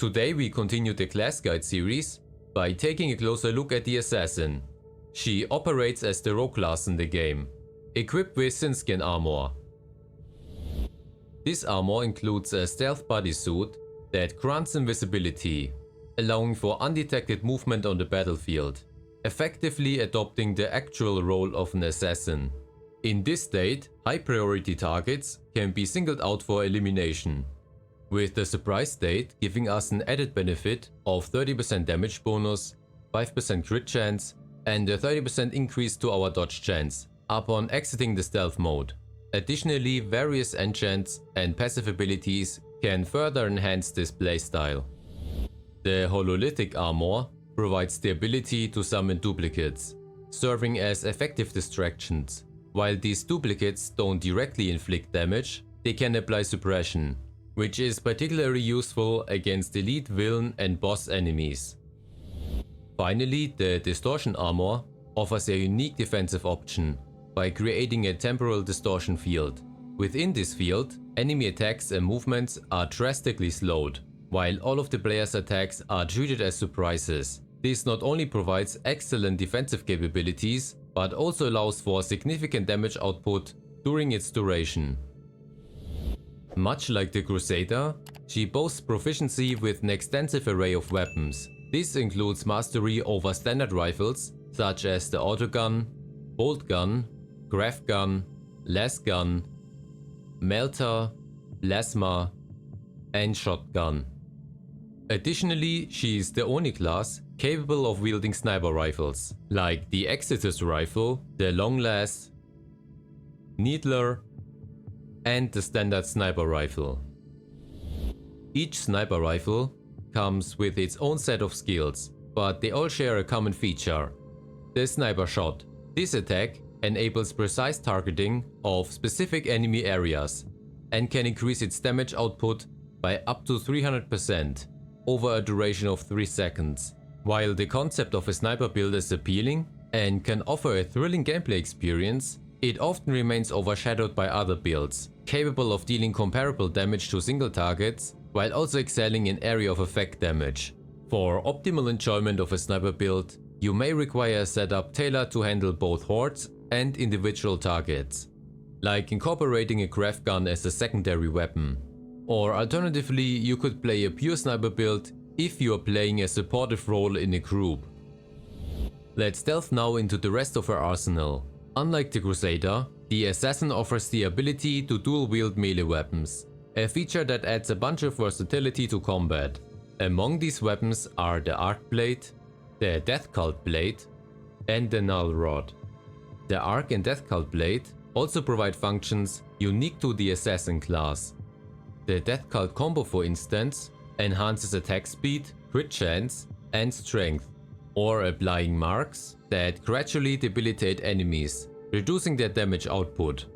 Today we continue the class guide series by taking a closer look at the Assassin. She operates as the rogue class in the game, equipped with thin-skin armor. This armor includes a stealth bodysuit that grants invisibility, allowing for undetected movement on the battlefield, effectively adopting the actual role of an assassin. In this state, high priority targets can be singled out for elimination, with the surprise state giving us an added benefit of 30% damage bonus, 5% crit chance, and a 30% increase to our dodge chance upon exiting the stealth mode. Additionally, various enchants and passive abilities can further enhance this playstyle. The hololithic armor provides the ability to summon duplicates, serving as effective distractions. While these duplicates don't directly inflict damage, they can apply suppression, which is particularly useful against elite villain and boss enemies. Finally, the distortion armor offers a unique defensive option by creating a temporal distortion field. Within this field, enemy attacks and movements are drastically slowed, while all of the player's attacks are treated as surprises. This not only provides excellent defensive capabilities, but also allows for significant damage output during its duration. Much like the Crusader, she boasts proficiency with an extensive array of weapons. This includes mastery over standard rifles such as the autogun, bolt gun, grav gun, las gun, melter, plasma, and shotgun. Additionally, she is the only class capable of wielding sniper rifles, like the Exodus rifle, the Longlass, Needler, and the standard sniper rifle. Each sniper rifle comes with its own set of skills, but they all share a common feature: the sniper shot. This attack enables precise targeting of specific enemy areas and can increase its damage output by up to 300% over a duration of 3 seconds. While the concept of a sniper build is appealing and can offer a thrilling gameplay experience, it often remains overshadowed by other builds, capable of dealing comparable damage to single targets while also excelling in area of effect damage. For optimal enjoyment of a sniper build, you may require a setup tailored to handle both hordes and individual targets, like incorporating a grav gun as a secondary weapon. Or alternatively, you could play a pure sniper build if you are playing a supportive role in a group. Let's delve now into the rest of her arsenal. Unlike the Crusader, the Assassin offers the ability to dual-wield melee weapons, a feature that adds a bunch of versatility to combat. Among these weapons are the Arc Blade, the Death Cult Blade, and the Null Rod. The Arc and Death Cult Blade also provide functions unique to the Assassin class. The Death Cult combo, for instance, enhances attack speed, crit chance, and strength, or applying marks that gradually debilitate enemies, reducing their damage output.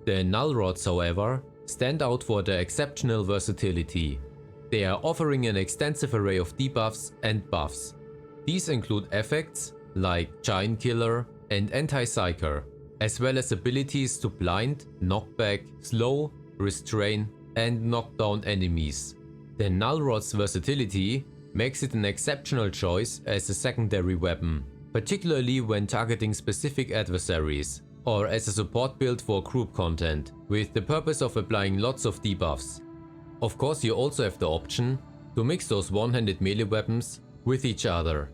The Null Rods, however, stand out for their exceptional versatility. They are offering an extensive array of debuffs and buffs. These include effects like Giant Killer and Anti-Psyker, as well as abilities to blind, knockback, slow, restrain, and knock down enemies. The Null Rod's versatility makes it an exceptional choice as a secondary weapon, particularly when targeting specific adversaries, or as a support build for group content, with the purpose of applying lots of debuffs. Of course, you also have the option to mix those one-handed melee weapons with each other.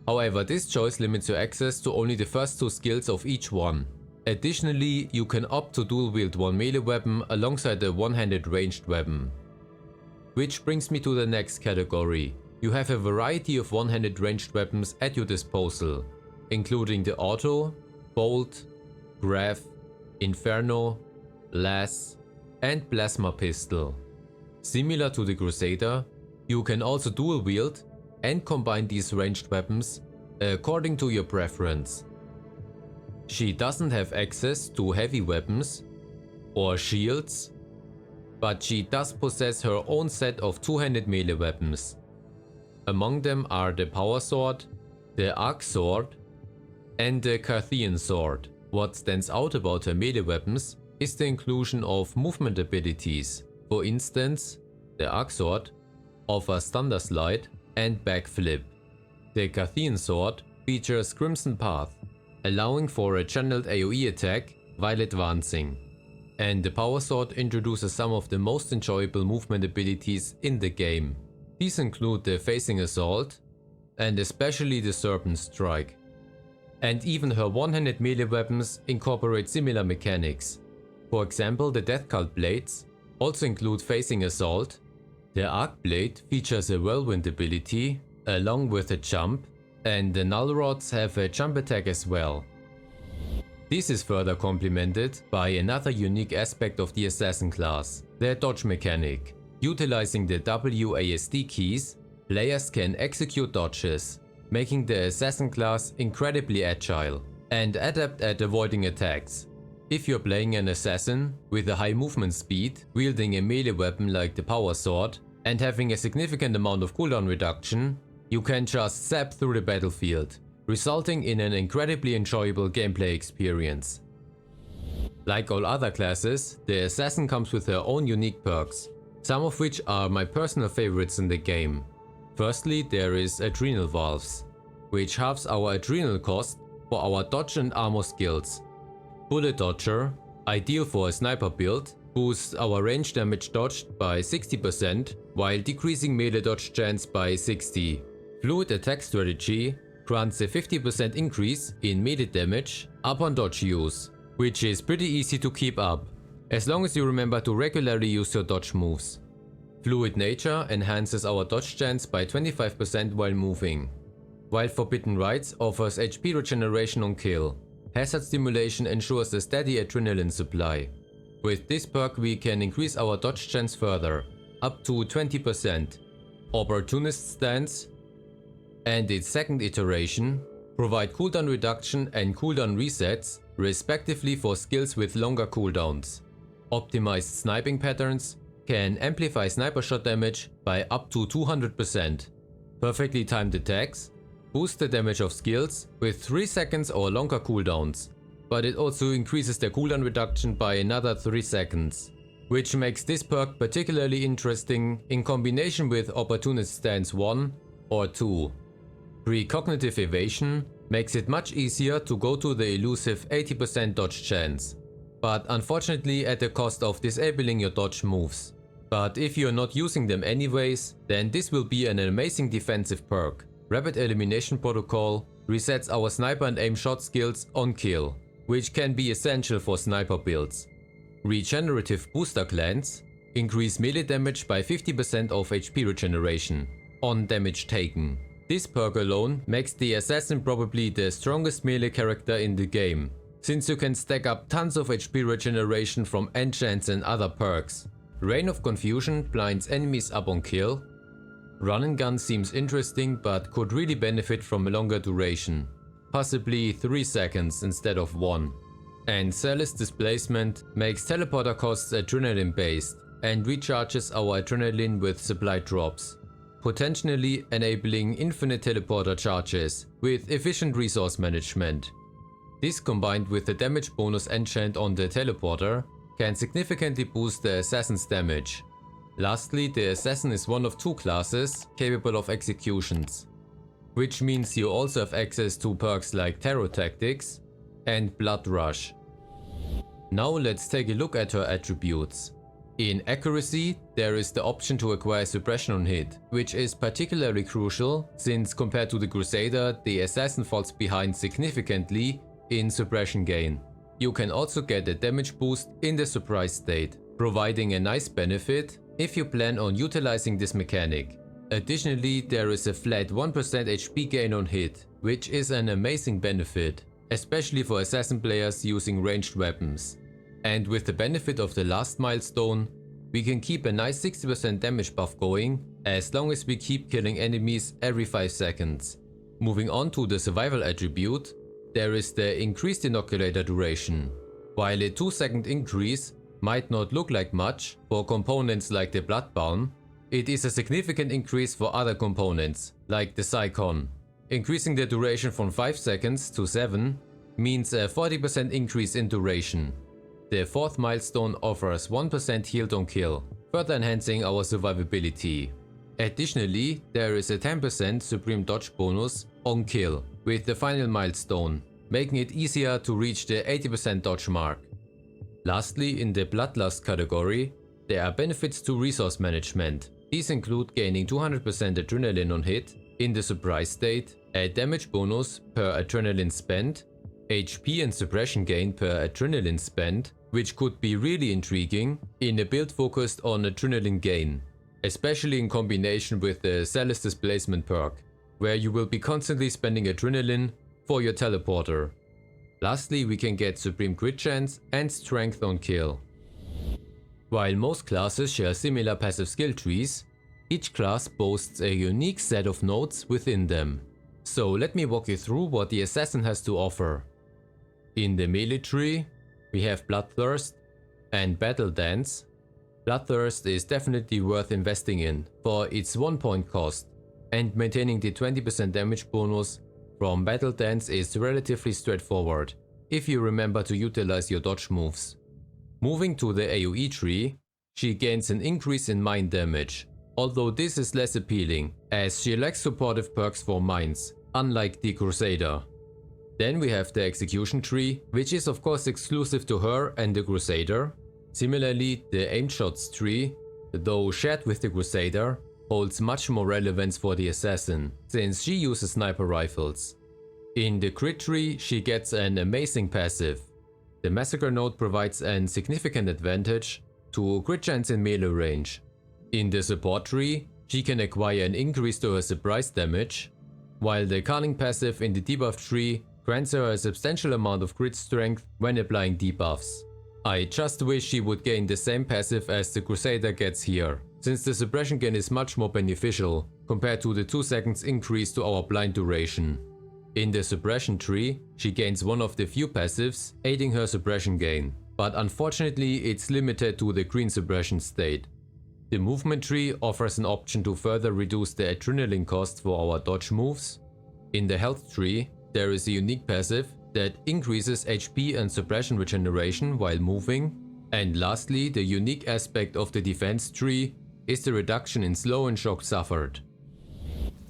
However, this choice limits your access to only the first 2 skills of each one. Additionally, you can opt to dual-wield one melee weapon alongside a one-handed ranged weapon. Which brings me to the next category. You have a variety of one-handed ranged weapons at your disposal, including the Auto, Bolt, Grav, Inferno, Las, and Plasma Pistol. Similar to the Crusader, you can also dual-wield and combine these ranged weapons according to your preference. She doesn't have access to heavy weapons or shields, but she does possess her own set of two-handed melee weapons. Among them are the Power Sword, the Arc Sword, and the Carthian Sword. What stands out about her melee weapons is the inclusion of movement abilities. For instance, the Arc Sword offers Thunder Slide and Backflip. The Cathian Sword features Crimson Path, allowing for a channeled AoE attack while advancing. And the Power Sword introduces some of the most enjoyable movement abilities in the game. These include the Phasing Assault and especially the Serpent Strike. And even her one-handed melee weapons incorporate similar mechanics. For example, the Death Cult Blades also include Phasing Assault. The Arc Blade features a Whirlwind ability along with a jump, and the Null Rods have a jump attack as well. This is further complemented by another unique aspect of the Assassin class, their dodge mechanic. Utilizing the WASD keys, players can execute dodges, making the Assassin class incredibly agile and adept at avoiding attacks. If you're playing an Assassin with a high movement speed, wielding a melee weapon like the Power Sword, and having a significant amount of cooldown reduction, you can just zap through the battlefield, resulting in an incredibly enjoyable gameplay experience. Like all other classes, the Assassin comes with her own unique perks, some of which are my personal favorites in the game. Firstly, there is Adrenal Valves, which halves our adrenal cost for our dodge and armor skills. Bullet Dodger, ideal for a sniper build, boosts our range damage dodged by 60% while decreasing melee dodge chance by 60%. Fluid Attack Strategy grants a 50% increase in melee damage upon dodge use, which is pretty easy to keep up, as long as you remember to regularly use your dodge moves. Fluid Nature enhances our dodge chance by 25% while moving, while Forbidden Rites offers HP regeneration on kill. Hazard Stimulation ensures a steady adrenaline supply. With this perk we can increase our dodge chance further, up to 20%. Opportunist Stance and its second iteration provide cooldown reduction and cooldown resets, respectively, for skills with longer cooldowns. Optimized Sniping Patterns can amplify sniper shot damage by up to 200%. Perfectly timed attacks boost the damage of skills with 3 seconds or longer cooldowns, but it also increases their cooldown reduction by another 3 seconds, which makes this perk particularly interesting in combination with Opportunist Stance 1 or 2. Precognitive Evasion makes it much easier to go to the elusive 80% dodge chance, but unfortunately at the cost of disabling your dodge moves. But if you're not using them anyways, then this will be an amazing defensive perk. Rapid Elimination Protocol resets our sniper and aim shot skills on kill, which can be essential for sniper builds. Regenerative Booster Glance increase melee damage by 50% of HP regeneration on damage taken. This perk alone makes the Assassin probably the strongest melee character in the game, since you can stack up tons of HP regeneration from enchants and other perks. Reign of Confusion blinds enemies up on kill. Run and Gun seems interesting but could really benefit from a longer duration, possibly 3 seconds instead of 1. And Zealous Displacement makes teleporter costs adrenaline based and recharges our adrenaline with supply drops, potentially enabling infinite teleporter charges with efficient resource management. This, combined with the damage bonus enchant on the teleporter, can significantly boost the Assassin's damage. Lastly, the Assassin is one of 2 classes capable of executions, which means you also have access to perks like Terror Tactics and Blood Rush. Now let's take a look at her attributes. In Accuracy, there is the option to acquire Suppression on hit, which is particularly crucial since compared to the Crusader, the Assassin falls behind significantly in suppression gain. You can also get a damage boost in the surprise state, providing a nice benefit if you plan on utilizing this mechanic. Additionally, there is a flat 1% HP gain on hit, which is an amazing benefit, especially for Assassin players using ranged weapons. And with the benefit of the last milestone, we can keep a nice 60% damage buff going as long as we keep killing enemies every 5 seconds. Moving on to the survival attribute, there is the increased inoculator duration. While a 2-second increase might not look like much for components like the Bloodbound, it is a significant increase for other components like the Psychon. Increasing the duration from 5 seconds to 7 means a 40% increase in duration. The 4th milestone offers 1% healed on kill, further enhancing our survivability. Additionally, there is a 10% supreme dodge bonus on kill with the final milestone, making it easier to reach the 80% dodge mark. Lastly, in the Bloodlust category, there are benefits to resource management. These include gaining 200% adrenaline on hit in the surprise state, a damage bonus per adrenaline spent, HP and suppression gain per adrenaline spent, which could be really intriguing in a build focused on adrenaline gain, especially in combination with the Zealous Displacement perk, where you will be constantly spending adrenaline for your teleporter. Lastly, we can get supreme crit chance and strength on kill. While most classes share similar passive skill trees, each class boasts a unique set of nodes within them. So let me walk you through what the Assassin has to offer. In the melee tree, we have Bloodthirst and Battle Dance. Bloodthirst is definitely worth investing in for its 1 point cost, and maintaining the 20% damage bonus from Battle Dance is relatively straightforward if you remember to utilize your dodge moves. Moving to the AoE tree, she gains an increase in mine damage, although this is less appealing as she lacks supportive perks for mines, unlike the Crusader. Then we have the Execution tree, which is of course exclusive to her and the Crusader. Similarly, the Aimed Shots tree, though shared with the Crusader, holds much more relevance for the Assassin, since she uses sniper rifles. In the Crit tree, she gets an amazing passive. The Massacre node provides an significant advantage to crit chance in melee range. In the Support tree, she can acquire an increase to her surprise damage, while the Culling passive in the Debuff tree grants her a substantial amount of crit strength when applying debuffs. I just wish she would gain the same passive as the Crusader gets here, since the suppression gain is much more beneficial compared to the 2 seconds increase to our blind duration. In the Suppression tree, she gains one of the few passives aiding her suppression gain, but unfortunately it's limited to the green suppression state. The Movement tree offers an option to further reduce the adrenaline cost for our dodge moves. In the Health tree, there is a unique passive that increases HP and suppression regeneration while moving. And lastly, the unique aspect of the Defense tree is the reduction in slow and shock suffered.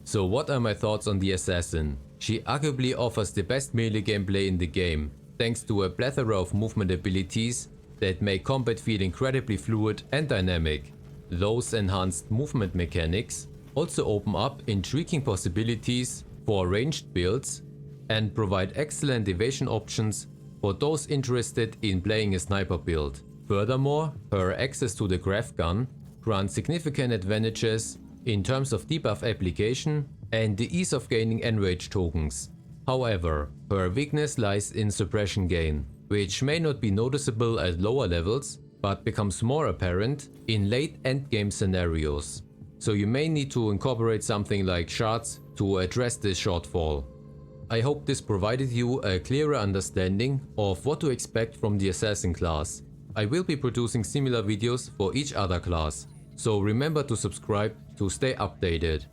So what are my thoughts on the Assassin? She arguably offers the best melee gameplay in the game, thanks to a plethora of movement abilities that make combat feel incredibly fluid and dynamic. Those enhanced movement mechanics also open up intriguing possibilities for ranged builds and provide excellent evasion options for those interested in playing a sniper build. Furthermore, her access to the Graph Gun grants significant advantages in terms of debuff application and the ease of gaining enrage tokens. However, her weakness lies in suppression gain, which may not be noticeable at lower levels, but becomes more apparent in late endgame scenarios. So you may need to incorporate something like shards to address this shortfall. I hope this provided you a clearer understanding of what to expect from the Assassin class. I will be producing similar videos for each other class, so remember to subscribe to stay updated.